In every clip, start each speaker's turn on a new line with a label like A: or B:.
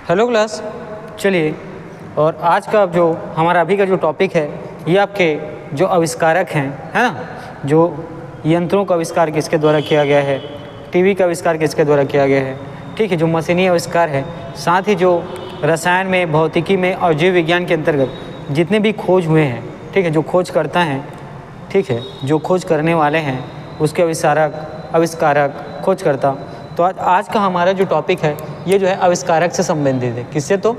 A: Hello class, चलिए। और आज का जो हमारा अभी का जो टॉपिक है ये आपके जो आविष्कारक हैं, है ना, जो यंत्रों का आविष्कार किसके द्वारा किया गया है, टीवी का आविष्कार किसके द्वारा किया गया है, ठीक है, जो मशीनी आविष्कार है, साथ ही जो रसायन में, भौतिकी में और जीव विज्ञान के अंतर्गत जितने भी खोज हुए हैं, ठीक है, जो खोज करता हैं, ठीक है, जो खोज करने वाले हैं उसके आविष्कारक खोजकर्ता। तो आज का हमारा जो टॉपिक है ये जो है आविष्कारक से संबंधित है। किससे? तो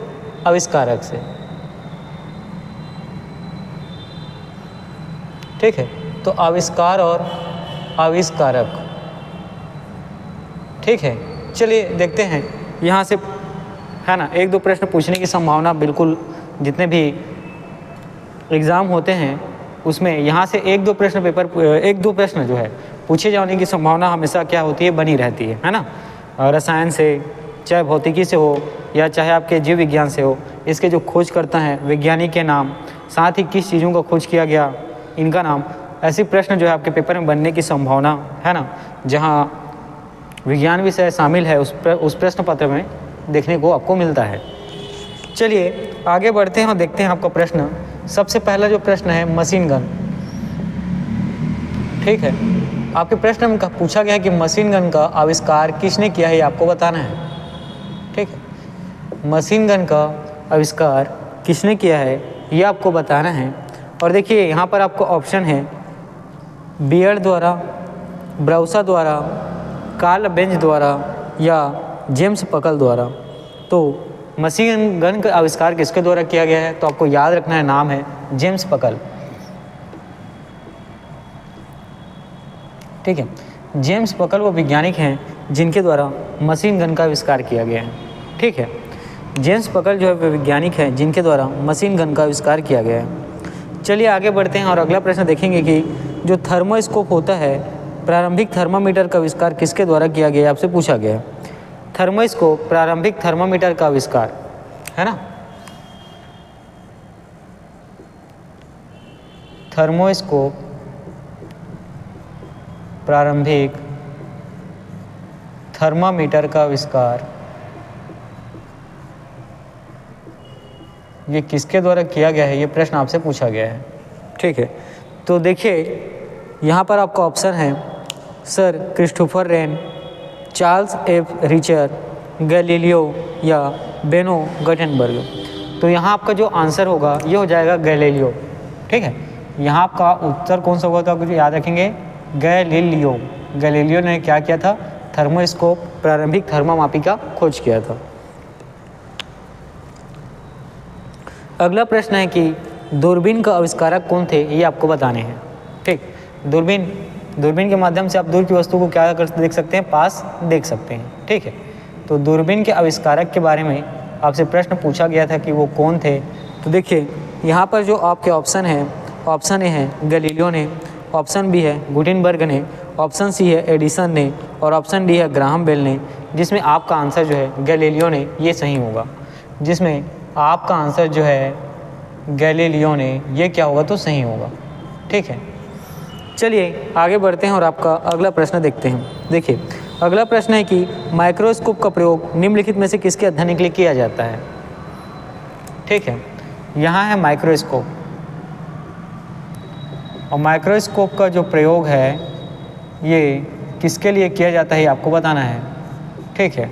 A: आविष्कारक से, ठीक है। तो आविष्कार और आविष्कारक, ठीक है। चलिए देखते हैं यहाँ से, है ना, एक दो प्रश्न पूछने की संभावना बिल्कुल, जितने भी एग्ज़ाम होते हैं उसमें यहाँ से एक दो प्रश्न जो है पूछे जाने की संभावना हमेशा क्या होती है, बनी रहती है ना। रसायन से, चाहे भौतिकी से हो या चाहे आपके जीव विज्ञान से हो, इसके जो खोज करता है, वैज्ञानिक के नाम, साथ ही किस चीज़ों का खोज किया गया, इनका नाम, ऐसे प्रश्न जो है आपके पेपर में बनने की संभावना है ना, जहाँ विज्ञान विषय शामिल है उस प्रश्न पत्र में देखने को आपको मिलता है। चलिए आगे बढ़ते हैं और देखते हैं आपका प्रश्न। सबसे पहला जो प्रश्न है मशीन गन, ठीक है। आपके प्रश्न में पूछा गया है कि मशीन गन का आविष्कार किसने किया है, ये आपको बताना है, ठीक है। मशीन गन का आविष्कार किसने किया है ये आपको बताना है। और देखिए यहाँ पर आपको ऑप्शन है बियर्ड द्वारा, ब्राउसा द्वारा, कार्ल बेंज द्वारा या जेम्स पकल द्वारा। तो मशीन गन का आविष्कार किसके द्वारा किया गया है, तो आपको याद रखना है, नाम है जेम्स पकल, ठीक है। जेम्स पकल वो वैज्ञानिक हैं जिनके द्वारा मशीन गन का आविष्कार किया गया है, ठीक है। जेम्स पकल जो है वे वैज्ञानिक हैं जिनके द्वारा मशीन गन का आविष्कार किया गया है। चलिए आगे बढ़ते हैं और अगला प्रश्न देखेंगे कि जो थर्मोस्कोप होता है, प्रारंभिक थर्मामीटर का आविष्कार किसके द्वारा किया गया है, आपसे पूछा गया है। थर्मोस्कोप, प्रारंभिक थर्मामीटर का आविष्कार, है ना, थर्मोस्कोप प्रारंभिक थर्मामीटर का आविष्कार ये किसके द्वारा किया गया है, ये प्रश्न आपसे पूछा गया है, ठीक है। तो देखिए यहाँ पर आपका ऑप्शन है sir Christopher Wren, Charles F Richter, Galileo या बेनो गटेनबर्ग। तो यहाँ आपका जो आंसर होगा ये हो जाएगा गैलीलियो, ठीक है। यहाँ आपका उत्तर कौन सा होगा, तो आप कुछ याद रखेंगे, गैलीलियो। गैलीलियो ने क्या किया था, थर्मोस्कोप, प्रारंभिक थर्मामापी का खोज किया था। अगला प्रश्न है कि दूरबीन का आविष्कारक कौन थे, ये आपको बताने हैं, ठीक। दूरबीन के माध्यम से आप दूर की वस्तु को क्या कर देख सकते हैं, पास देख सकते हैं, ठीक है। तो दूरबीन के आविष्कारक के बारे में आपसे प्रश्न पूछा गया था कि वो कौन थे। तो देखिए यहाँ पर जो आपके ऑप्शन है, ऑप्शन ए है गैलीलियो ने, ऑप्शन बी है गुटेनबर्ग ने, ऑप्शन सी है एडिसन ने और ऑप्शन डी है ग्राहम बेल ने। जिसमें आपका आंसर जो है गैलीलियो ने, ये सही होगा। जिसमें आपका आंसर जो है गैलीलियो ने, ये क्या होगा, तो सही होगा, ठीक है। चलिए आगे बढ़ते हैं और आपका अगला प्रश्न देखते हैं। देखिए अगला प्रश्न है कि माइक्रोस्कोप का प्रयोग निम्नलिखित में से किसके अध्ययन के लिए किया जाता है, ठीक है। यहाँ है माइक्रोस्कोप, और माइक्रोस्कोप का जो प्रयोग है ये किसके लिए किया जाता है, ये आपको बताना है, ठीक है।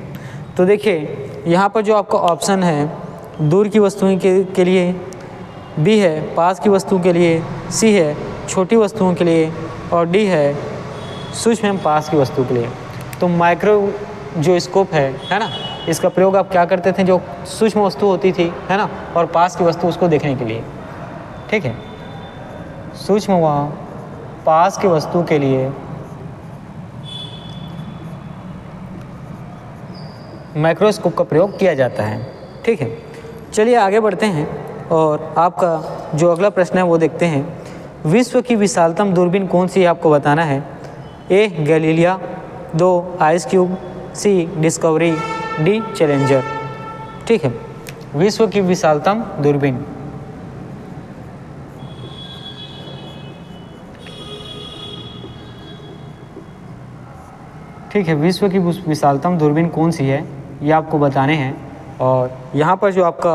A: तो देखिए यहाँ पर जो आपका ऑप्शन है दूर की वस्तुओं के लिए, बी है पास की वस्तु के लिए, सी है छोटी वस्तुओं के लिए और डी है सूक्ष्म एवं पास की वस्तु के लिए। तो माइक्रो जो स्कोप है ना, इसका प्रयोग आप क्या करते थे, जो सूक्ष्म वस्तु होती थी, है ना, और पास की वस्तु उसको देखने के लिए, ठीक है। सूक्ष्म व पास की वस्तु के लिए माइक्रोस्कोप का प्रयोग किया जाता है, ठीक है। चलिए आगे बढ़ते हैं और आपका जो अगला प्रश्न है वो देखते हैं। विश्व की विशालतम दूरबीन कौन सी है, आपको बताना है। ए गैलीलिया, 2 आइस क्यूब, सी डिस्कवरी, डी चैलेंजर, ठीक है। विश्व की विशालतम दूरबीन, ठीक है। विश्व की विशालतम दूरबीन कौन सी है ये आपको बताने हैं। और यहाँ पर जो आपका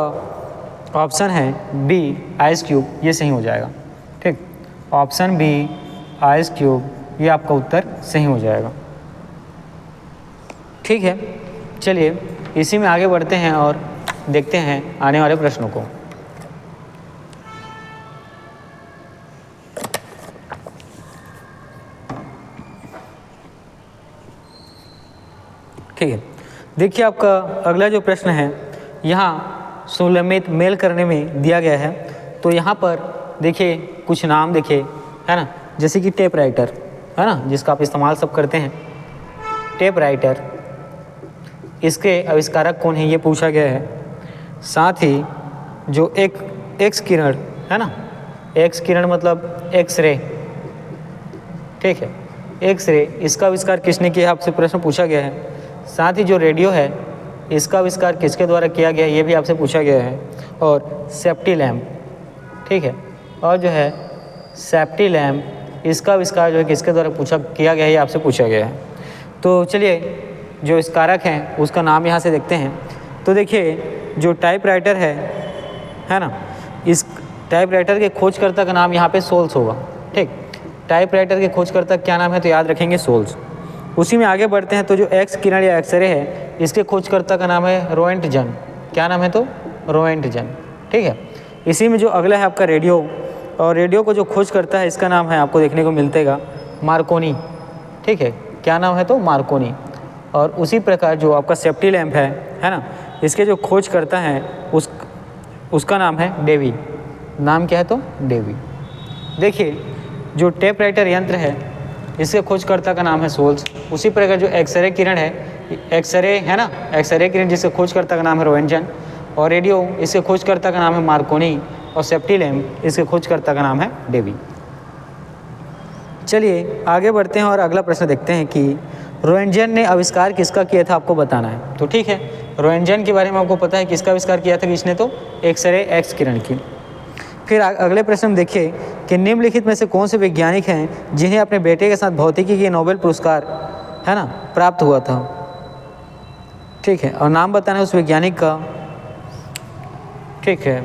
A: ऑप्शन है बी आइस क्यूब, ये सही हो जाएगा। ठीक, ऑप्शन बी आइस क्यूब, ये आपका उत्तर सही हो जाएगा। ठीक है, चलिए इसी में आगे बढ़ते हैं और देखते हैं आने वाले प्रश्नों को। ठीक है, देखिए आपका अगला जो प्रश्न है यहाँ सुलमित मेल करने में दिया गया है। तो यहाँ पर देखिए कुछ नाम देखिए, है ना, जैसे कि टेप राइटर, है ना, जिसका आप इस्तेमाल सब करते हैं। टेप राइटर, इसके आविष्कारक कौन है ये पूछा गया है। साथ ही जो एक्स किरण है ना, एक्स किरण मतलब एक्सरे, ठीक है, एक्सरे, इसका आविष्कार किसने किया आपसे प्रश्न पूछा गया है। साथ ही जो रेडियो है इसका आविष्कार किसके द्वारा किया गया है ये भी आपसे पूछा गया है। और सेफ्टी लैम्प, ठीक है, और जो है सेफ्टी लैम्प, इसका आविष्कार जो है किसके द्वारा किया गया है ये आपसे पूछा गया है। तो चलिए जो आविष्कारक हैं उसका नाम यहाँ से देखते हैं। तो देखिए जो टाइपराइटर है ना, इस टाइपराइटर के खोजकर्ता का नाम यहाँ पे सोल्स होगा। ठीक, टाइपराइटर के खोजकर्ता क्या नाम है तो याद रखेंगे सोल्स। उसी में आगे बढ़ते हैं तो जो एक्स किरण या एक्सरे है इसके खोजकर्ता का नाम है रोएंटजन। क्या नाम है तो रोएंटजन। ठीक है, इसी में जो अगला है आपका रेडियो, और रेडियो को जो खोज करता है इसका नाम है आपको देखने को मिलतेगा मार्कोनी। ठीक है, क्या नाम है तो मार्कोनी। और उसी प्रकार जो आपका सेफ्टी लैम्प है ना, इसके जो खोज करता है उसका नाम है डेवी। नाम क्या है तो डेवी। देखिए जो टेप राइटर यंत्र है इसके खोजकर्ता का नाम है सोल्स। उसी प्रकार जो एक्सरे किरण है, एक्सरे है ना, एक्सरे किरण जिसके खोजकर्ता का नाम है रोएंटजन। और रेडियो, इसके खोजकर्ता का नाम है मार्कोनी। और सेफ्टी लैम्प, इसके खोजकर्ता का नाम है डेवी। चलिए आगे बढ़ते हैं और अगला प्रश्न देखते हैं कि रोएंटजन ने आविष्कार किसका किया था आपको बताना है। तो ठीक है, रोएंटजन के बारे में आपको पता है किसका आविष्कार किया था किसने, तो एक्सरे एक्स किरण की। फिर अगले प्रश्न में देखिए कि निम्नलिखित में से कौन से वैज्ञानिक हैं जिन्हें अपने बेटे के साथ भौतिकी के नोबेल पुरस्कार है ना प्राप्त हुआ था। ठीक है, और नाम बताना है उस वैज्ञानिक का। ठीक है,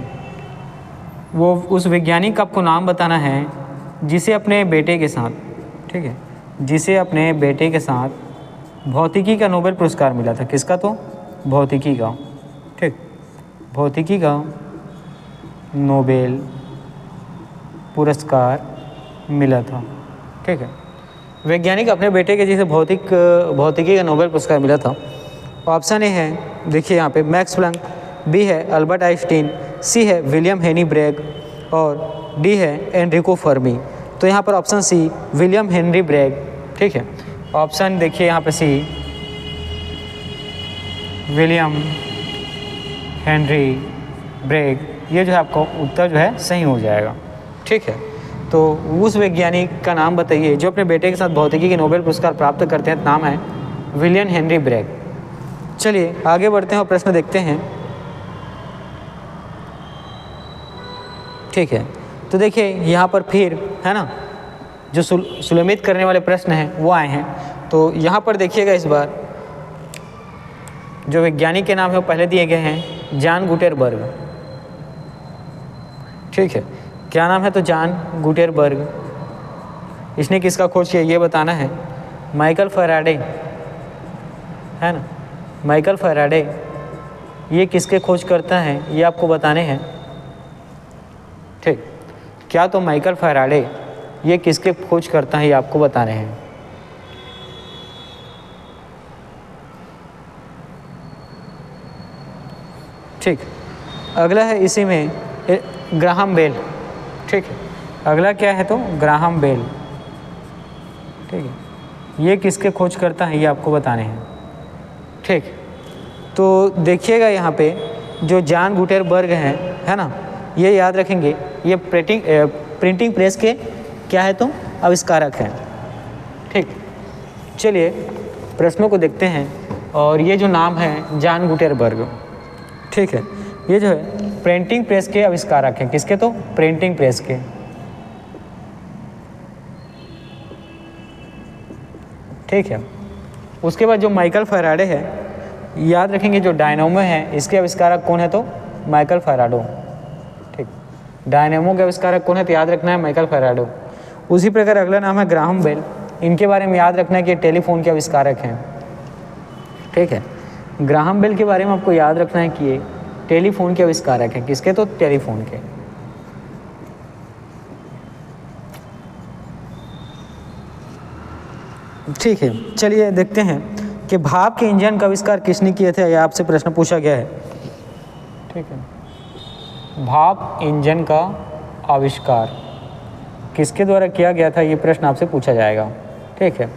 A: वो उस वैज्ञानिक का आपको नाम बताना है जिसे अपने बेटे के साथ, ठीक है, जिसे अपने बेटे के साथ भौतिकी का नोबेल पुरस्कार मिला था। किसका तो भौतिकी का। ठीक, भौतिकी का नोबेल पुरस्कार मिला था। ठीक है, वैज्ञानिक अपने बेटे के जिसे भौतिकी का नोबेल पुरस्कार मिला था। ऑप्शन ए है देखिए यहाँ पे मैक्स प्लैंक, बी है अल्बर्ट आइंस्टीन, सी है विलियम हेनरी ब्रैग और डी है एनरिको फर्मी। तो यहाँ पर option C William Henry Bragg. ठीक है, ऑप्शन देखिए यहाँ पे सी विलियम हेनरी ब्रैग, ये जो है आपका उत्तर जो है सही हो जाएगा। ठीक है, तो उस वैज्ञानिक का नाम बताइए जो अपने बेटे के साथ भौतिकी के नोबेल पुरस्कार प्राप्त करते हैं। नाम है विलियम हेनरी ब्रैग। चलिए आगे बढ़ते हैं और प्रश्न देखते हैं। ठीक है, तो देखिए यहाँ पर फिर है ना जो सुलमित करने वाले प्रश्न हैं वो आए हैं। तो यहाँ पर देखिएगा इस बार जो वैज्ञानिक के नाम है वो पहले दिए गए हैं जॉन गुटेनबर्ग। ठीक है, क्या नाम है तो जॉन गुटेनबर्ग। इसने किसका खोज किया ये बताना है। माइकल फैराडे है ना, माइकल फैराडे ये किसके खोज करता है ये आपको बताने हैं। ठीक, क्या तो माइकल फैराडे ये किसके खोज करता है ये आपको बताने हैं। ठीक, अगला है इसी में ग्राहम बेल। ठीक है, अगला क्या है तो ग्राहम बेल। ठीक है, ये किसके खोज करता है ये आपको बताने हैं। ठीक, तो देखिएगा यहाँ पे जो जॉन गुटेनबर्ग है ना, ये याद रखेंगे ये प्रिंटिंग प्रेस के क्या है तो आविष्कारक हैं। ठीक, चलिए प्रश्नों को देखते हैं। और ये जो नाम है जॉन गुटेनबर्ग, ठीक है, ये जो है प्रिंटिंग प्रेस के आविष्कारक हैं। किसके तो प्रिंटिंग प्रेस के। ठीक है, उसके बाद जो माइकल फैराडे है याद रखेंगे जो डायनामो है इसके आविष्कारक कौन है, तो माइकल फैराडो। ठीक, डायनामो के आविष्कारक कौन है, तो याद रखना है माइकल फैराडो। उसी प्रकार अगला नाम है ग्राहम बेल। इनके बारे में याद रखना है कि टेलीफोन के आविष्कारक हैं। ठीक है, ग्राहम बेल के बारे में आपको याद रखना है कि ये टेलीफोन के आविष्कारक हैं। किसके, तो टेलीफोन के। ठीक है, चलिए देखते हैं कि भाप के इंजन का आविष्कार किसने किए थे, यह आपसे प्रश्न पूछा गया है। ठीक है, भाप इंजन का आविष्कार किसके द्वारा किया गया था, ये प्रश्न आपसे पूछा जाएगा। ठीक है,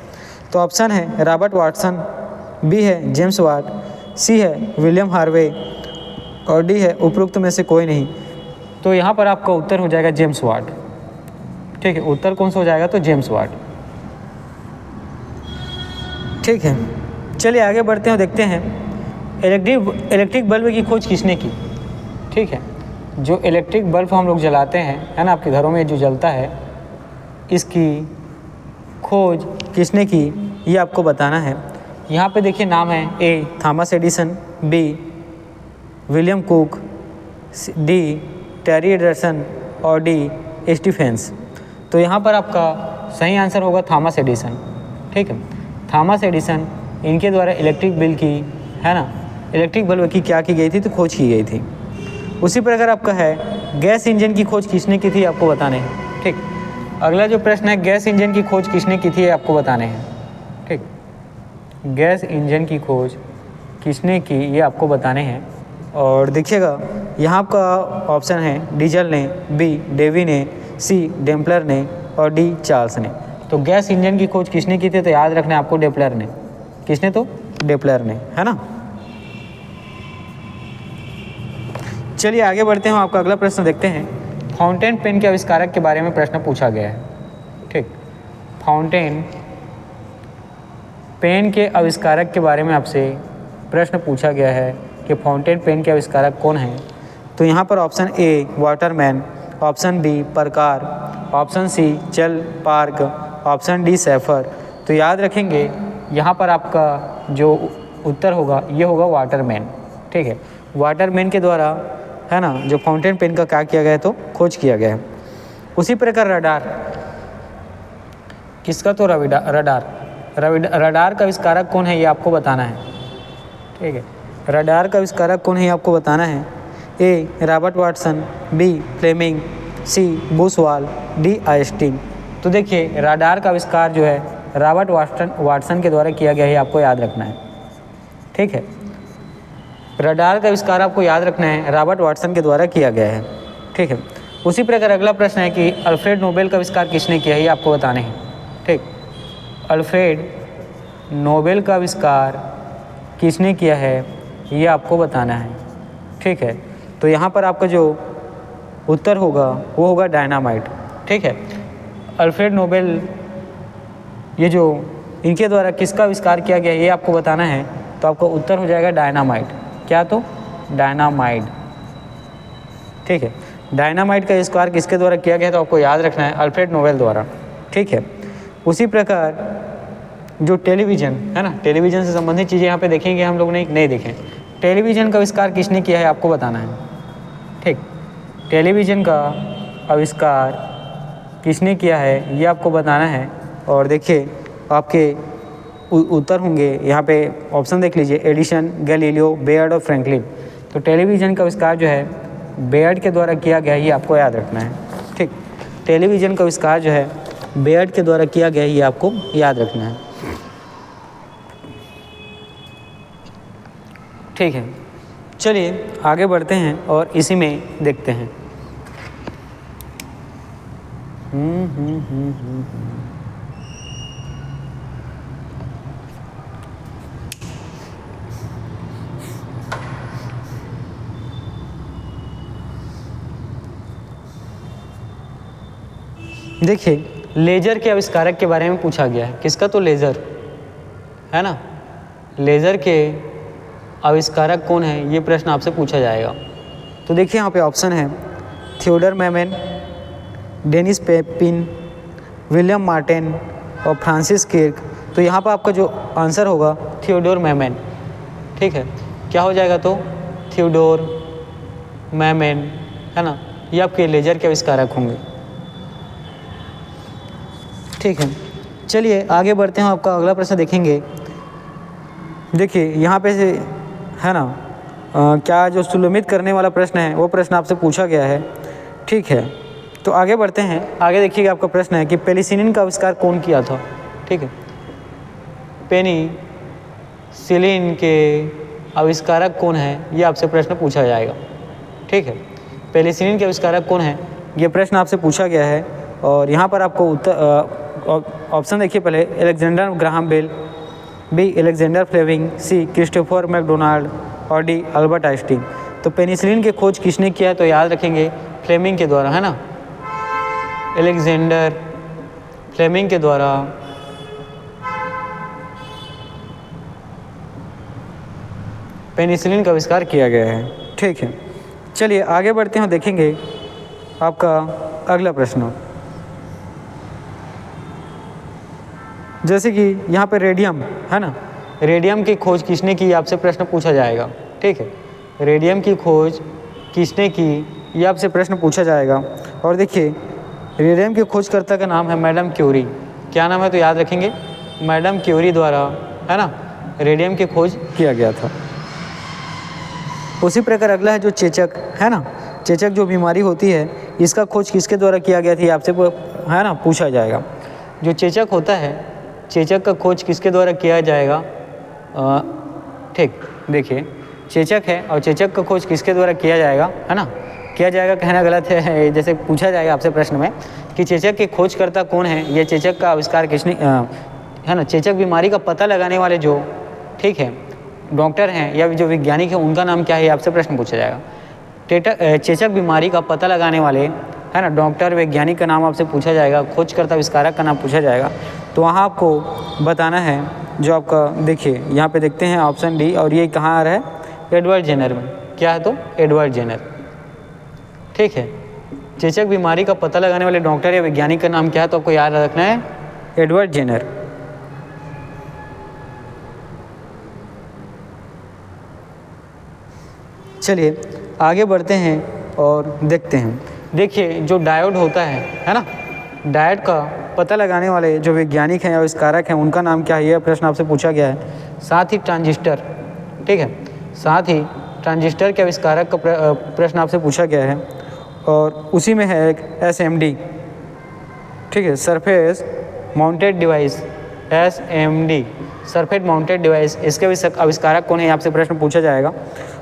A: तो ऑप्शन है रॉबर्ट वाटसन, बी है जेम्स वाट, सी है विलियम हार्वे और डी है उपरोक्त में से कोई नहीं। तो यहाँ पर आपका उत्तर हो जाएगा जेम्स वाट। ठीक है, उत्तर कौन सा हो जाएगा, तो जेम्स वाट। ठीक है, चलिए आगे बढ़ते हैं और देखते हैं इलेक्ट्रिक बल्ब की खोज किसने की। ठीक है, जो इलेक्ट्रिक बल्ब हम लोग जलाते हैं, है ना, आपके घरों में जो जलता है, इसकी खोज किसने की, ये आपको बताना है। यहाँ पे देखिए नाम है, A Thomas Edison, B William Cook, D Terry Anderson और डी स्टीफेंस। तो यहाँ पर आपका सही आंसर होगा थॉमस एडिसन। ठीक है, थॉमस एडिसन, इनके द्वारा इलेक्ट्रिक बल्ब की, है ना, इलेक्ट्रिक बल्ब की क्या की गई थी, तो खोज की गई थी। उसी प्रकार आपका है गैस इंजन की खोज किसने की थी, आपको बताने हैं। ठीक, अगला जो प्रश्न है गैस इंजन की खोज किसने की थी, आपको बताने हैं। ठीक, गैस इंजन की खोज किसने की, ये आपको बताने हैं। और देखिएगा यहाँ आपका ऑप्शन है डीजल ने, बी डेवी ने, सी डेम्पलर ने और डी चार्ल्स ने। तो गैस इंजन की खोज किसने की थी, तो याद रखना है आपको डेप्लर ने। किसने, तो डेप्लर ने, है ना। चलिए आगे बढ़ते हैं, आपका अगला प्रश्न देखते हैं। फाउंटेन पेन के आविष्कारक के बारे में प्रश्न पूछा गया है। ठीक, फाउंटेन पेन के आविष्कारक के बारे में आपसे प्रश्न पूछा गया है कि फाउंटेन पेन के आविष्कारक कौन हैं। तो यहाँ पर option A waterman, option B Parker, option C चल पार्क, ऑप्शन डी सैफर। तो याद रखेंगे यहाँ पर आपका जो उत्तर होगा ये होगा वाटरमैन। ठीक है, वाटरमैन के द्वारा, है ना, जो फाउंटेन पेन का क्या किया गया है, तो खोज किया गया है। उसी प्रकार रडार, किसका, तो रडार का आविष्कारक कौन है, ये आपको बताना है। ठीक है, रडार का आविष्कारक कौन है, ये आपको बताना है। ए रॉबर्ट वाटसन, बी फ्लेमिंग, सी बुशवाल, डी आइंस्टीन। तो देखिए रडार का आविष्कार जो है रॉबर्ट वाटसन के द्वारा किया गया है, आपको याद रखना है। ठीक है, रडार का आविष्कार आपको याद रखना है, रॉबर्ट वाटसन के द्वारा किया गया है। ठीक है, उसी प्रकार अगला प्रश्न है कि अल्फ्रेड नोबेल का आविष्कार किसने किया है, ये आपको बताने हैं। ठीक, अल्फ्रेड नोबेल का आविष्कार किसने किया है, ये आपको बताना है। ठीक है, तो यहाँ पर आपका जो उत्तर होगा वो होगा डायनामाइट। ठीक है, अल्फ्रेड नोबेल, ये जो इनके द्वारा किसका आविष्कार किया गया ये आपको बताना है। तो आपका उत्तर हो जाएगा डायनामाइट। क्या, तो डायनामाइट। ठीक है, डायनामाइट का आविष्कार किसके द्वारा किया गया, तो आपको याद रखना है अल्फ्रेड नोबेल द्वारा। ठीक है, उसी प्रकार जो टेलीविज़न है ना, टेलीविज़न से संबंधित चीज़ें यहाँ पे देखेंगे हम लोग नहीं देखें। टेलीविज़न का आविष्कार किसने किया है, आपको बताना है। ठीक, टेलीविज़न का आविष्कार किसने किया है ये आपको बताना है। और देखिए आपके उत्तर होंगे यहाँ पे, ऑप्शन देख लीजिए, एडिसन, गैलीलियो, बेयर्ड और फ्रैंकलिन। तो टेलीविज़न का आविष्कार जो है बेयर्ड के द्वारा किया गया है, ये आपको याद रखना है। ठीक, टेलीविज़न का आविष्कार जो है बेयर्ड के द्वारा किया गया है, ये आपको याद रखना है। ठीक है, चलिए आगे बढ़ते हैं और इसी में देखते हैं। देखिए लेज़र के आविष्कारक के बारे में पूछा गया है। किसका, तो लेज़र, है ना। लेज़र के आविष्कारक कौन है, ये प्रश्न आपसे पूछा जाएगा। तो देखिए यहाँ पे ऑप्शन है Theodore Maiman, Dennis Papin, William Martin और फ्रांसिस किर्क। तो यहाँ पर आपका जो आंसर होगा थियोडोर मैमन। ठीक है, क्या हो जाएगा तो थियोडोर मैमेन, है ना, ये आपके लेजर के आविष्कारक होंगे। ठीक है, चलिए आगे बढ़ते हैं, आपका अगला प्रश्न देखेंगे। देखिए यहाँ पे से है ना क्या जो सुलमित करने वाला प्रश्न है वो प्रश्न आपसे पूछा गया है। ठीक है, तो आगे बढ़ते हैं। आगे देखिएगा, आपका प्रश्न है कि पेनिसिलिन का आविष्कार कौन किया था। ठीक है, पेनिसिलिन के आविष्कारक कौन है, ये आपसे प्रश्न पूछा जाएगा। ठीक है, पेनिसिलिन के आविष्कारक कौन है, ये प्रश्न आपसे पूछा गया है। और यहाँ पर आपको उत्तर ऑप्शन देखिए पहले, Alexander Graham Bell, B Alexander Fleming, C Christopher McDonald और डी अल्बर्ट आइंस्टीन। तो पेनिसिलिन की खोज किसने किया है, तो याद रखेंगे फ्लेमिंग के द्वारा, है ना, अलेक्जेंडर फ्लेमिंग के द्वारा पेनिसिलिन का आविष्कार किया गया है। ठीक है, चलिए आगे बढ़ते हैं, देखेंगे आपका अगला प्रश्न। जैसे कि यहाँ पे रेडियम है ना, रेडियम की खोज किसने की, आपसे प्रश्न पूछा जाएगा। ठीक है, रेडियम की खोज किसने की, ये आपसे प्रश्न पूछा जाएगा। और देखिए रेडियम की खोजकर्ता का नाम है मैडम क्यूरी। क्या नाम है, तो याद रखेंगे मैडम क्यूरी द्वारा, है ना, रेडियम की खोज किया गया था। उसी प्रकार अगला है जो चेचक, है ना, चेचक जो बीमारी होती है, इसका खोज किसके द्वारा किया गया था, आपसे है ना पूछा जाएगा। जो चेचक होता है, चेचक का खोज किसके द्वारा किया जाएगा। ठीक, देखिए चेचक है और चेचक का खोज किसके द्वारा किया जाएगा, है ना, किया जाएगा कहना गलत है, जैसे पूछा जाएगा आपसे प्रश्न में कि चेचक के खोजकर्ता कौन है, ये चेचक का आविष्कार किसने, है ना, चेचक बीमारी का पता लगाने वाले जो, ठीक है, डॉक्टर हैं या जो वैज्ञानिक हैं, उनका नाम क्या है, आपसे प्रश्न पूछा जाएगा। चेचक बीमारी का पता लगाने वाले, है ना, डॉक्टर वैज्ञानिक का नाम आपसे पूछा जाएगा, खोजकर्ता आविष्कारक का नाम पूछा जाएगा। तो वहाँ आपको बताना है जो आपका, देखिए यहाँ पे देखते हैं ऑप्शन डी, और ये कहाँ आ रहा है, एडवर्ड जेनर में। क्या है, तो एडवर्ड जेनर। ठीक है, चेचक बीमारी का पता लगाने वाले डॉक्टर या वैज्ञानिक का नाम क्या है, तो आपको याद रखना है एडवर्ड जेनर। चलिए आगे बढ़ते हैं और देखते हैं। देखिए जो डायोड होता है ना, डायोड का पता लगाने वाले जो वैज्ञानिक हैं या आविष्कारक हैं, उनका नाम क्या है, यह प्रश्न आपसे पूछा गया है। साथ ही ट्रांजिस्टर, ठीक है, साथ ही ट्रांजिस्टर के आविष्कारक का प्रश्न आपसे पूछा गया है। और उसी में है एक SMD, ठीक है, surface mounted device, SMD surface mounted device, इसके आविष्कारक कौन है, आपसे प्रश्न पूछा जाएगा।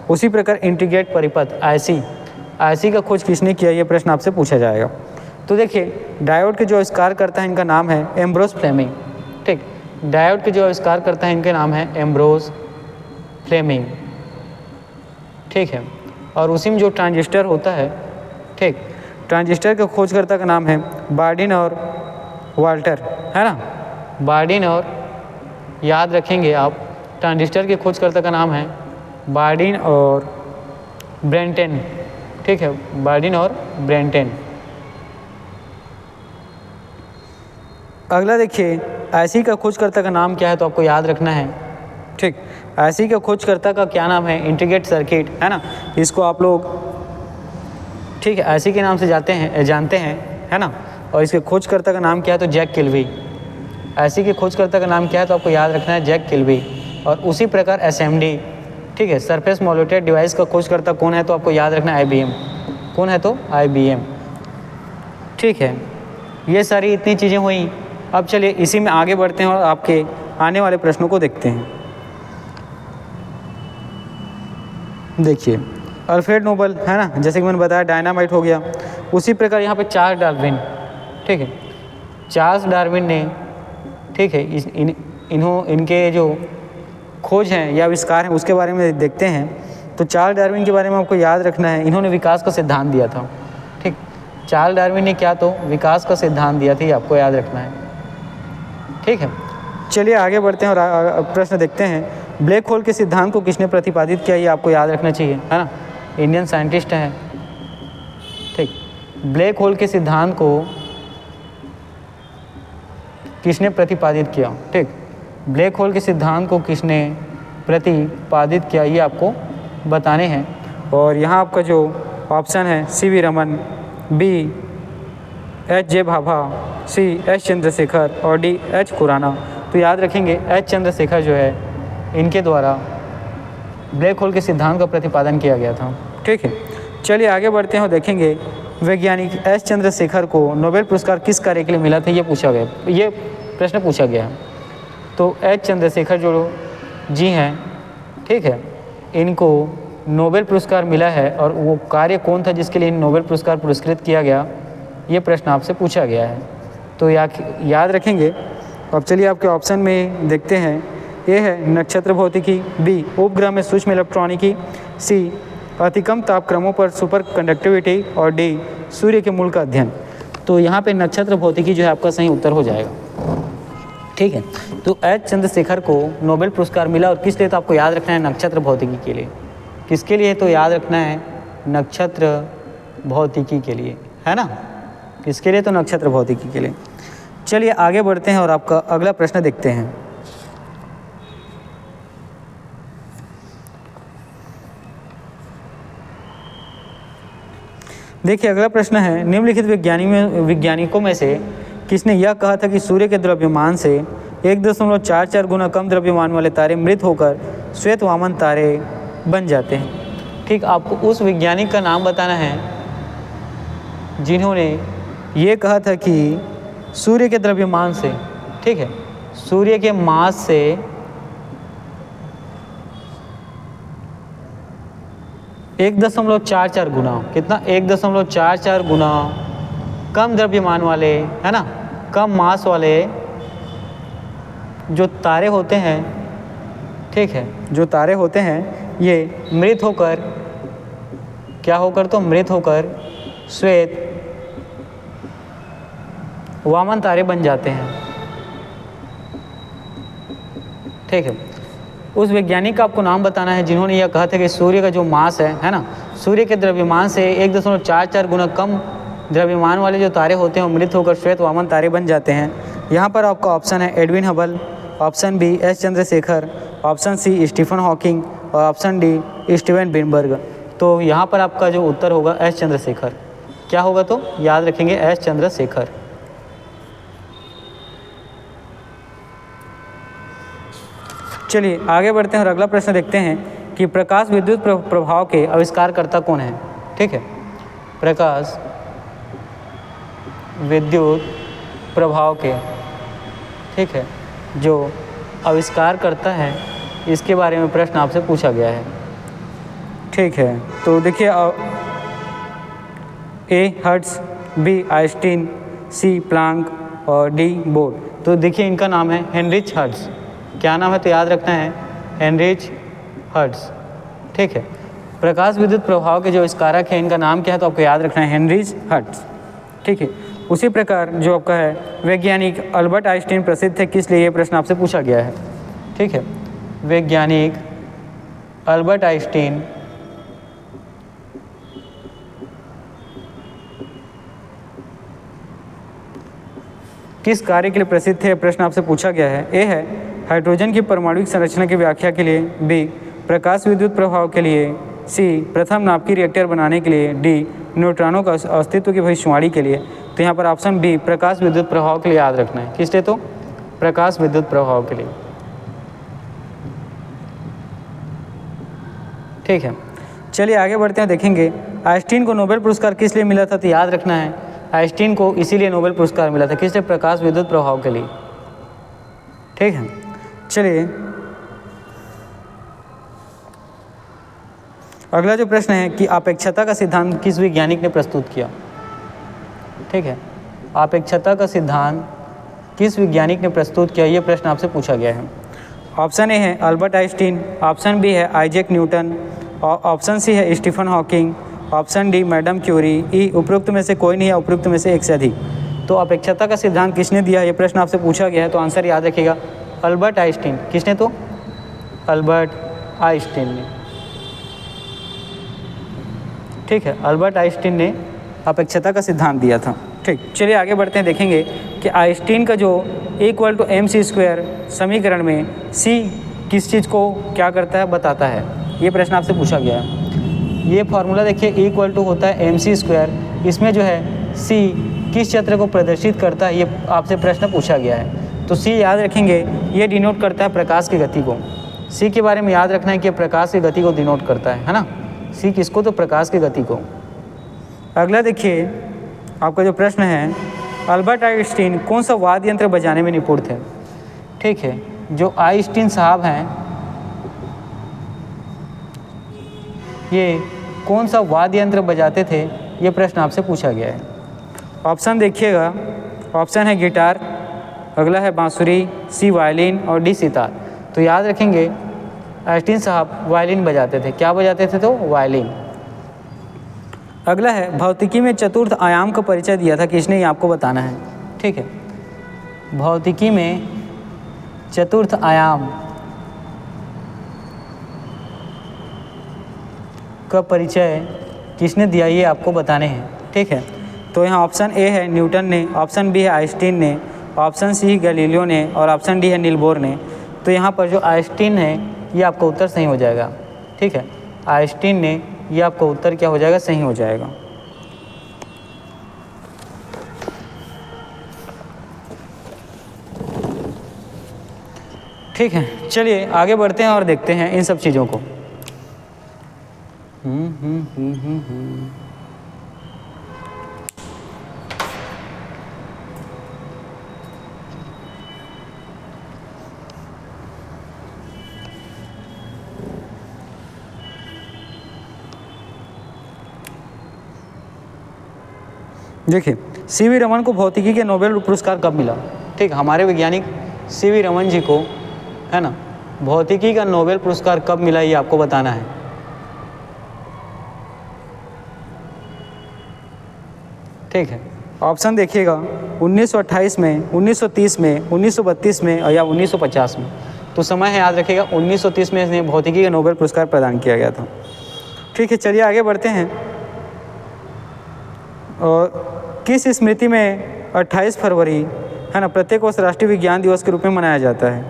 A: उसी प्रकार इंटीग्रेट परिपथ IC का खोज किसने किया, ये प्रश्न आपसे पूछा जाएगा। तो देखिए डायोड के जो आविष्कार करता है, इनका नाम है एम्ब्रोस फ्लेमिंग। ठीक, डायोड के जो आविष्कार करता है, इनके नाम है एम्ब्रोस फ्लेमिंग। ठीक है, और उसी में जो ट्रांजिस्टर होता है, ठीक, ट्रांजिस्टर के खोजकर्ता का नाम है बार्डिन और वाल्टर, है ना, बार्डिन और, याद रखेंगे आप, ट्रांजिस्टर के खोजकर्ता का नाम है बार्डिन और ब्रेंटेन। ठीक है, बार्डिन और ब्रेंटेन। अगला देखिए IC का खोजकर्ता का नाम क्या है, तो आपको याद रखना है। ठीक, IC का खोजकर्ता का क्या नाम है, इंटीग्रेट सर्किट, है ना, इसको आप लोग, ठीक है, IC के नाम से जानते हैं, है ना। और इसके खोजकर्ता का नाम क्या है, तो जैक किल्बी। IC के खोजकर्ता का नाम क्या है, तो आपको याद रखना है जैक किल्बी। और उसी प्रकार SMD, ठीक है, सरफेस माउंटेड डिवाइस का खोजकर्ता कौन है, तो आपको याद रखना है IBM। कौन है, तो IBM। ठीक है, ये सारी इतनी चीज़ें हुई। अब चलिए इसी में आगे बढ़ते हैं और आपके आने वाले प्रश्नों को देखते हैं। देखिए अल्फ्रेड नोबल, है ना, जैसे कि मैंने बताया डायनामाइट हो गया। उसी प्रकार यहाँ पे चार्ल्स डार्विन, ठीक है, चार्ल्स डार्विन ने, ठीक है, इनके जो खोज हैं या आविष्कार हैं उसके बारे में देखते हैं। तो चार्ल्स डार्विन के बारे में आपको याद रखना है, इन्होंने विकास का सिद्धांत दिया था। ठीक, चार्ल्स डार्विन ने क्या, तो विकास का सिद्धांत दिया था, ये आपको याद रखना है। ठीक है, चलिए आगे बढ़ते हैं और प्रश्न देखते हैं। ब्लैक होल के सिद्धांत को किसने प्रतिपादित किया, ये आपको याद रखना चाहिए, है ना, इंडियन साइंटिस्ट है। ठीक, ब्लैक होल के सिद्धांत को किसने प्रतिपादित किया। ठीक, ब्लैक होल के सिद्धांत को किसने प्रतिपादित किया, ये आपको बताने हैं। और यहाँ आपका जो ऑप्शन है C V Raman, B H J Bhabha, C S Chandrasekhar और डी एच खुराना। तो याद रखेंगे एच चंद्रशेखर जो है इनके द्वारा ब्लैक होल के सिद्धांत का प्रतिपादन किया गया था। ठीक है, चलिए आगे बढ़ते हैं और देखेंगे वैज्ञानिक एस चंद्रशेखर को नोबेल पुरस्कार किस कार्य के लिए मिला था, ये प्रश्न पूछा गया है। तो एच चंद्रशेखर जो जी हैं, ठीक है, इनको नोबेल पुरस्कार मिला है और वो कार्य कौन था जिसके लिए नोबेल पुरस्कार पुरस्कृत किया गया, ये प्रश्न आपसे पूछा गया है। तो याद रखेंगे। अब चलिए आपके ऑप्शन में देखते हैं। ए है नक्षत्र भौतिकी, बी उपग्रह में सूक्ष्म इलेक्ट्रॉनिकी, सी अति कम तापक्रमों पर सुपर कंडक्टिविटी और डी सूर्य के मूल का अध्ययन। तो यहाँ पे नक्षत्र भौतिकी जो है आपका सही उत्तर हो जाएगा। ठीक है, तो एच चंद्रशेखर को नोबेल पुरस्कार मिला और किस लिए, तो आपको याद रखना है नक्षत्र भौतिकी के लिए। किसके लिए, तो याद रखना है नक्षत्र भौतिकी के लिए, है ना। किसके लिए, तो नक्षत्र भौतिकी के लिए। चलिए आगे बढ़ते हैं और आपका अगला प्रश्न देखते हैं। देखिए अगला प्रश्न है, निम्नलिखित वैज्ञानिकों में से किसने यह कहा था कि सूर्य के द्रव्यमान से 1.44 गुना कम द्रव्यमान वाले तारे मृत होकर श्वेत वामन तारे बन जाते हैं। ठीक, आपको उस वैज्ञानिक का नाम बताना है जिन्होंने ये कहा था कि सूर्य के द्रव्यमान से, ठीक है, सूर्य के मास से 1.44 गुना, कितना, 1.44 गुना कम द्रव्यमान वाले, है ना, कम मास वाले जो तारे होते हैं, ठीक है, जो तारे होते हैं ये मृत होकर, क्या होकर, तो मृत होकर श्वेत वामन तारे बन जाते हैं। ठीक है, उस वैज्ञानिक का आपको नाम बताना है जिन्होंने यह कहा था कि सूर्य का जो मास है ना, सूर्य के द्रव्यमान से 1.44 गुना कम द्रव्यमान वाले जो तारे होते हैं वो मृत होकर श्वेत वामन तारे बन जाते हैं। यहाँ पर आपका ऑप्शन है Edwin Hubble, option B S Chandrasekhar, option C Stephen Hawking और ऑप्शन डी स्टीवन बिनबर्ग। तो यहाँ पर आपका जो उत्तर होगा एस चंद्रशेखर। क्या होगा, तो याद रखेंगे एस चंद्रशेखर। चलिए आगे बढ़ते हैं और अगला प्रश्न देखते हैं कि प्रकाश विद्युत प्रभाव के आविष्कारकर्ता कौन है। ठीक है, प्रकाश विद्युत प्रभाव के, ठीक है, जो आविष्कार करता है, इसके बारे में प्रश्न आपसे पूछा गया है। ठीक है, तो देखिए ए हर्ट्ज, बी आइंस्टीन, सी प्लांक और डी बोर। तो देखिए इनका नाम है हेनरिच हर्ट्ज। क्या नाम है, तो याद रखना है हेनरिच हर्ट्ज। ठीक है, प्रकाश विद्युत प्रभाव के जो आविष्कारक है इनका नाम क्या है, तो आपको याद रखना है हेनरिच हर्ट्ज। ठीक है, उसी प्रकार जो आपका है वैज्ञानिक अल्बर्ट आइंस्टीन प्रसिद्ध थे, किस लिए ये प्रश्न आपसे पूछा गया है। ठीक है, वैज्ञानिक अल्बर्ट आइंस्टीन किस कार्य के लिए प्रसिद्ध थे, प्रश्न आपसे पूछा गया है। ए है हाइड्रोजन की परमाणुिक संरचना की व्याख्या के लिए, बी प्रकाश विद्युत प्रभाव के लिए, सी प्रथम नाभिकीय रिएक्टर बनाने के लिए, डी न्यूट्रॉनों का अस्तित्व की भविष्यवाणी के लिए। तो यहाँ पर ऑप्शन बी प्रकाश विद्युत प्रभाव के लिए याद रखना है। किस लिए, तो प्रकाश विद्युत प्रभाव के लिए। ठीक है, चलिए आगे बढ़ते हैं, देखेंगे आइंस्टीन को नोबेल पुरस्कार किस लिए मिला था, तो याद रखना है आइंस्टीन को इसीलिए नोबेल पुरस्कार मिला था, किस लिए, प्रकाश विद्युत प्रभाव के लिए। ठीक है, चलिए अगला जो प्रश्न है कि अपेक्षता का सिद्धांत किस वैज्ञानिक ने प्रस्तुत किया। ठीक है, अपेक्षता का सिद्धांत किस वैज्ञानिक ने प्रस्तुत किया, ये प्रश्न आपसे पूछा गया है। ऑप्शन ए है अल्बर्ट आइंस्टीन, ऑप्शन बी है आइजैक न्यूटन, ऑप्शन सी है Stephen Hawking, option D madam Curie, E उपरोक्त में से कोई नहीं है, उपरोक्त में से एक से अधिक। तो अपेक्षता का सिद्धांत किसने दिया, ये प्रश्न आपसे पूछा गया है, तो आंसर याद रखिएगा अल्बर्ट आइंस्टीन। किसने, तो अल्बर्ट आइंस्टीन ने। ठीक है, अल्बर्ट आइंस्टीन ने अपेक्षता का सिद्धांत दिया था। ठीक, चलिए आगे बढ़ते हैं, देखेंगे कि आइंस्टीन का जो E = mc² समीकरण में c किस चीज़ को क्या करता है बताता है, ये प्रश्न आपसे पूछा गया है। ये फॉर्मूला देखिए इक्वल टू होता है mc²। इसमें जो है c किस क्षेत्र को प्रदर्शित करता है, ये आपसे प्रश्न पूछा गया है। तो c याद रखेंगे, ये डिनोट करता है प्रकाश की गति को। c के बारे में याद रखना है कि प्रकाश की गति को डिनोट करता है ना। c किसको, तो प्रकाश की गति को। अगला देखिए आपका जो प्रश्न है, अल्बर्ट आइंस्टीन कौन सा वाद्य यंत्र बजाने में निपुण थे। ठीक है, जो आइंस्टीन साहब हैं ये कौन सा वाद्य यंत्र बजाते थे, ये प्रश्न आपसे पूछा गया है। ऑप्शन देखिएगा, ऑप्शन है गिटार, अगला है बांसुरी, सी वायलिन और डी सितार। तो याद रखेंगे आइंस्टीन साहब वायलिन बजाते थे। क्या बजाते थे, तो वायलिन। अगला है भौतिकी में चतुर्थ आयाम का परिचय दिया था किसने, ये आपको बताना है। ठीक है, भौतिकी में चतुर्थ आयाम का परिचय किसने दिया, ये आपको बताने हैं। ठीक है, तो यहाँ ऑप्शन ए है न्यूटन ने, ऑप्शन बी है आइंस्टीन ने, ऑप्शन सी गैलीलियो ने और ऑप्शन डी है नील बोर ने। तो यहाँ पर जो आइंस्टीन है ये आपका उत्तर सही हो जाएगा। ठीक है, आइंस्टीन ने, ये आपका उत्तर क्या हो जाएगा, सही हो जाएगा। ठीक है, चलिए आगे बढ़ते हैं और देखते हैं इन सब चीज़ों को। देखिए सीवी रमन को भौतिकी के नोबेल पुरस्कार कब मिला। ठीक, हमारे वैज्ञानिक सीवी रमन जी को, है ना, भौतिकी का नोबेल पुरस्कार कब मिला, ये आपको बताना है। ठीक है, ऑप्शन देखिएगा 1928 में, 1930 में, 1932 में और या 1950 में। तो समय है याद रखिएगा 1930 में इन्हें भौतिकी का नोबेल पुरस्कार प्रदान किया गया था। ठीक है, चलिए आगे बढ़ते हैं। और किस स्मृति में 28 फरवरी, है ना, प्रत्येक वर्ष राष्ट्रीय विज्ञान दिवस के रूप में मनाया जाता है।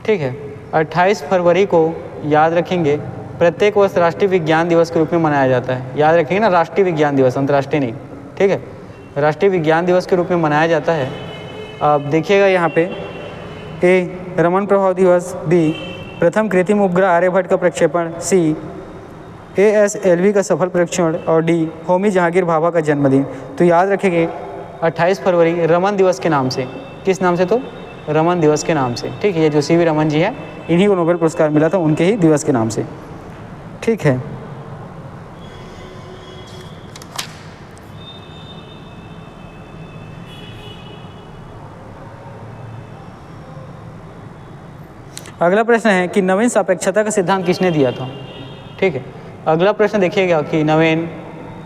A: ठीक है, 28 फरवरी को याद रखेंगे प्रत्येक वर्ष राष्ट्रीय विज्ञान दिवस के रूप में मनाया जाता है। याद रखेंगे ना, राष्ट्रीय विज्ञान दिवस, अंतर्राष्ट्रीय नहीं। ठीक है, राष्ट्रीय विज्ञान दिवस के रूप में मनाया जाता है। अब देखिएगा यहाँ पे, ए रमन प्रभाव दिवस, बी प्रथम कृत्रिम उपग्रह आर्यभट्ट का प्रक्षेपण, सी ASLV का सफल परीक्षण और डी होमी जहांगीर भाभा का जन्मदिन। तो याद रखेंगे 28 फरवरी रमन दिवस के नाम से। किस नाम से, तो रमन दिवस के नाम से। ठीक है, ये जो सीवी रमन जी हैं इन्हीं को नोबेल पुरस्कार मिला था, उनके ही दिवस के नाम से। ठीक है, अगला प्रश्न है कि नवीन सापेक्षता का सिद्धांत किसने दिया था। ठीक है, अगला प्रश्न देखिएगा कि नवीन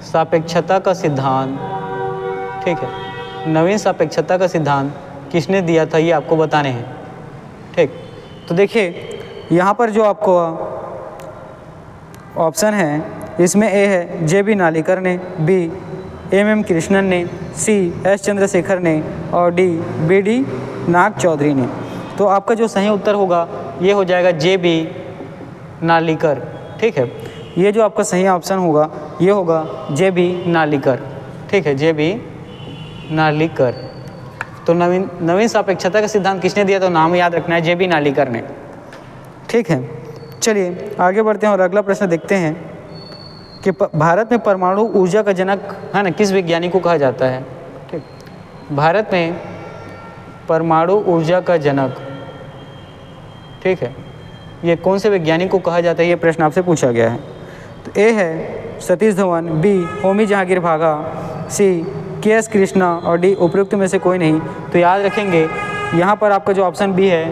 A: सापेक्षता का सिद्धांत, ठीक है, नवीन सापेक्षता का सिद्धांत किसने दिया था, ये आपको बताने हैं। ठीक, तो देखिए यहाँ पर जो आपको ऑप्शन है इसमें ए है JB नालिकर ने, बी MM कृष्णन ने, सी S चंद्रशेखर ने और डी BD नाग चौधरी ने। तो आपका जो सही उत्तर होगा ये हो जाएगा JB नालिकर। ठीक है, ये जो आपका सही ऑप्शन होगा ये होगा JB नालिकर। ठीक है, JB नालिकर। तो नवीन सापेक्षता का सिद्धांत किसने दिया, तो नाम याद रखना है, JB नालिकर ने। ठीक है, चलिए आगे बढ़ते हैं और अगला प्रश्न देखते हैं कि भारत में परमाणु ऊर्जा का जनक, है ना, किस वैज्ञानिक को कहा जाता है। ठीक, भारत में परमाणु ऊर्जा का जनक, ठीक है, ये कौन से वैज्ञानिक को कहा जाता है, ये प्रश्न आपसे पूछा गया है। तो ए है सतीश धवन, बी होमी जहांगीर भाभा, सी KS कृष्णा और डी उपयुक्त में से कोई नहीं। तो याद रखेंगे यहाँ पर आपका जो ऑप्शन बी है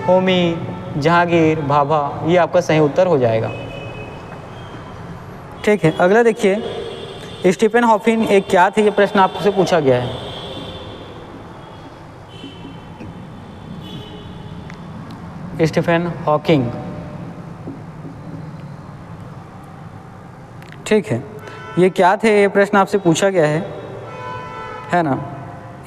A: होमी जहांगीर भाभा, ये आपका सही उत्तर हो जाएगा। ठीक है, अगला देखिए स्टीफन हॉकिंग एक क्या थे, ये प्रश्न आपसे पूछा गया है। स्टीफन हॉकिंग, ठीक है, ये क्या थे, ये प्रश्न आपसे पूछा गया है ना।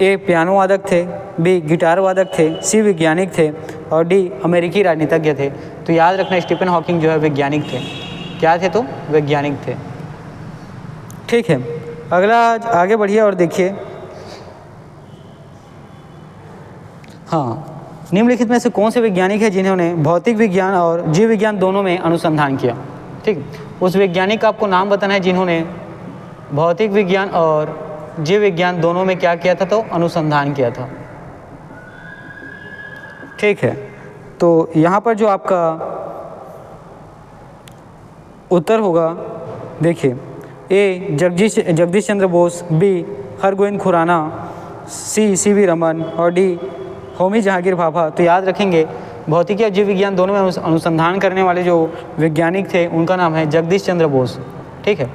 A: ए पियानो वादक थे, बी गिटार वादक थे, सी वैज्ञानिक थे और डी अमेरिकी राजनीतिज्ञ थे। तो याद रखना स्टीफन हॉकिंग जो है वैज्ञानिक थे। क्या थे? तो वैज्ञानिक थे। ठीक है, अगला आगे बढ़िए और देखिए। हाँ, निम्नलिखित में से कौन से वैज्ञानिक है जिन्होंने भौतिक विज्ञान और जीव विज्ञान दोनों में अनुसंधान किया? ठीक, उस वैज्ञानिक का आपको नाम बताना है जिन्होंने भौतिक विज्ञान और जीव विज्ञान दोनों में क्या किया था? तो अनुसंधान किया था। ठीक है, तो यहाँ पर जो आपका उत्तर होगा, देखिए, ए जगदीश चंद्र बोस, बी हरगोविंद खुराना, सी सी.वी. रमन और डी होमी जहांगीर भाभा। तो याद रखेंगे भौतिकी और जीव विज्ञान दोनों में अनुसंधान करने वाले जो वैज्ञानिक थे उनका नाम है जगदीश चंद्र बोस। ठीक है,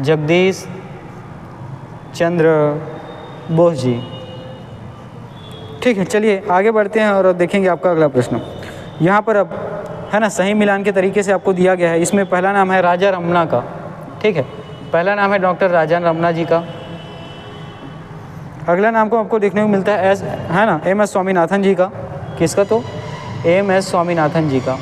A: जगदीश चंद्र बोस जी। ठीक है, चलिए आगे बढ़ते हैं और देखेंगे आपका अगला प्रश्न। यहाँ पर अब है ना सही मिलान के तरीके से आपको दिया गया है। इसमें पहला नाम है राजा रमन्ना का। ठीक है, पहला नाम है डॉक्टर राजा रमन्ना जी का। अगला नाम को आपको देखने को मिलता है है ना एम एस स्वामीनाथन जी का। किसका? तो एम एस स्वामीनाथन जी का।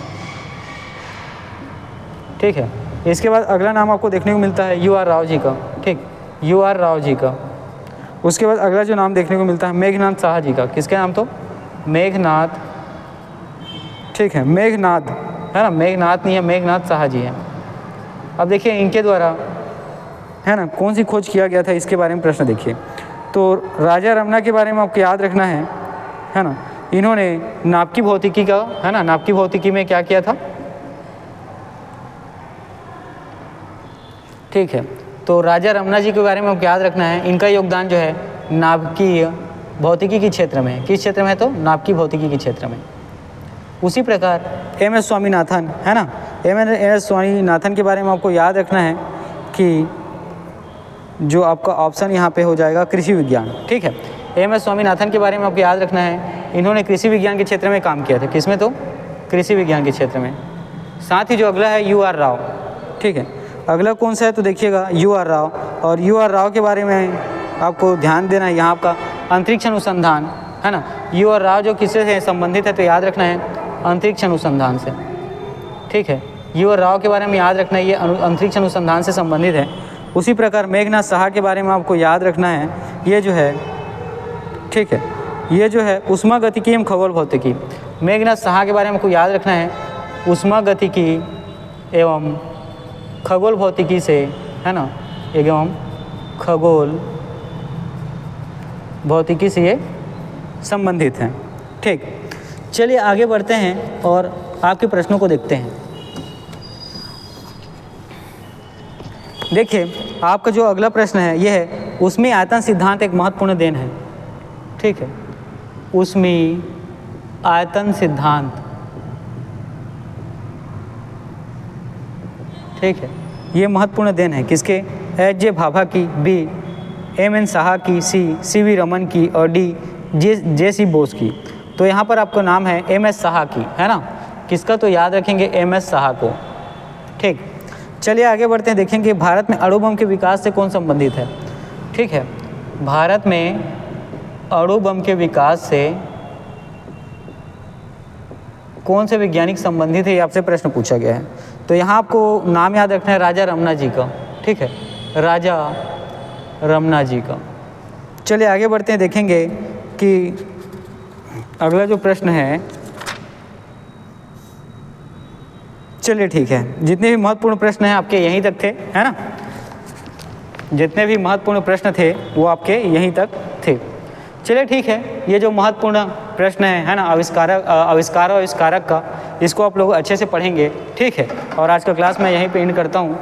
A: ठीक है, इसके बाद अगला नाम आपको देखने को मिलता है यू आर राव जी का। ठीक, यू आर राव जी का। उसके बाद अगला जो नाम देखने को मिलता है मेघनाथ शाह जी का। किसके नाम? तो मेघनाथ। ठीक है, मेघनाथ है ना, मेघनाथ नहीं है, मेघनाथ शाह जी हैं। अब देखिए इनके द्वारा है ना कौन सी खोज किया गया था, इसके बारे में प्रश्न देखिए। तो राजा रमन्ना के बारे में आपको याद रखना है ना, इन्होंने नाभिकीय भौतिकी का है ना, नाभिकीय भौतिकी में क्या किया था? ठीक है, तो राजा रमन्ना जी के बारे में आपको याद रखना है, इनका योगदान जो है नाभिकीय भौतिकी के क्षेत्र में। किस क्षेत्र में है? तो नाभिकीय भौतिकी के क्षेत्र में। उसी प्रकार एम एस स्वामीनाथन है ना, एम एस स्वामीनाथन के बारे में आपको याद रखना है कि जो आपका ऑप्शन यहाँ पे हो जाएगा कृषि विज्ञान। ठीक है, एम एस स्वामीनाथन के बारे में आपको याद रखना है, इन्होंने कृषि विज्ञान के क्षेत्र में काम किया था। किसमें? तो कृषि विज्ञान के क्षेत्र में। साथ ही जो अगला है यू आर राव। ठीक है, अगला कौन सा है? तो देखिएगा यू आर राव। और यू आर राव के बारे में आपको ध्यान देना है, यहाँ आपका अंतरिक्ष अनुसंधान है ना। यू आर राव जो किससे से संबंधित है? तो याद रखना है अंतरिक्ष अनुसंधान से। ठीक है, यू आर राव के बारे में याद रखना है, ये अंतरिक्ष अनुसंधान से संबंधित है। उसी प्रकार मेघनाथ शाह के बारे में आपको याद रखना है, ये जो है ठीक है, ये जो है ऊष्मागतिकी एवं खगोल भौतिकी। मेघनाथ शाह के बारे में आपको याद रखना है ऊष्मागतिकी एवं खगोल भौतिकी से है ना, एवं खगोल भौतिकी से ये संबंधित हैं। ठीक, चलिए आगे बढ़ते हैं और आपके प्रश्नों को देखते हैं। देखिए आपका जो अगला प्रश्न है यह है उसमें आयतन सिद्धांत एक महत्वपूर्ण देन है। ठीक है, उसमें आयतन सिद्धांत। ठीक है, ये महत्वपूर्ण देन है किसके? एच जे भाभा की, बी एम एन शाह की, सी सी.वी. रमन की और डी जे सी बोस की। तो यहाँ पर आपका नाम है एम एस शाह की है ना। किसका? तो याद रखेंगे एम एस शाह को। ठीक, चलिए आगे बढ़ते हैं, देखेंगे भारत में अणु बम के विकास से कौन संबंधित है। ठीक है, भारत में अणु बम के विकास से कौन से वैज्ञानिक संबंधित है, ये आपसे प्रश्न पूछा गया है। तो यहाँ आपको नाम याद रखना है राजा रमन्ना जी का। ठीक है, राजा रमन्ना जी का। चलिए आगे बढ़ते हैं, देखेंगे कि अगला जो प्रश्न है, चलिए ठीक है, जितने भी महत्वपूर्ण प्रश्न हैं आपके यहीं तक थे है ना, जितने भी महत्वपूर्ण प्रश्न थे वो आपके यहीं तक थे। चलिए ठीक है, ये जो महत्वपूर्ण प्रश्न है ना आविष्कार और आविष्कारक का, इसको आप लोग अच्छे से पढ़ेंगे। ठीक है, और आज का क्लास मैं यहीं पे एंड करता हूँ।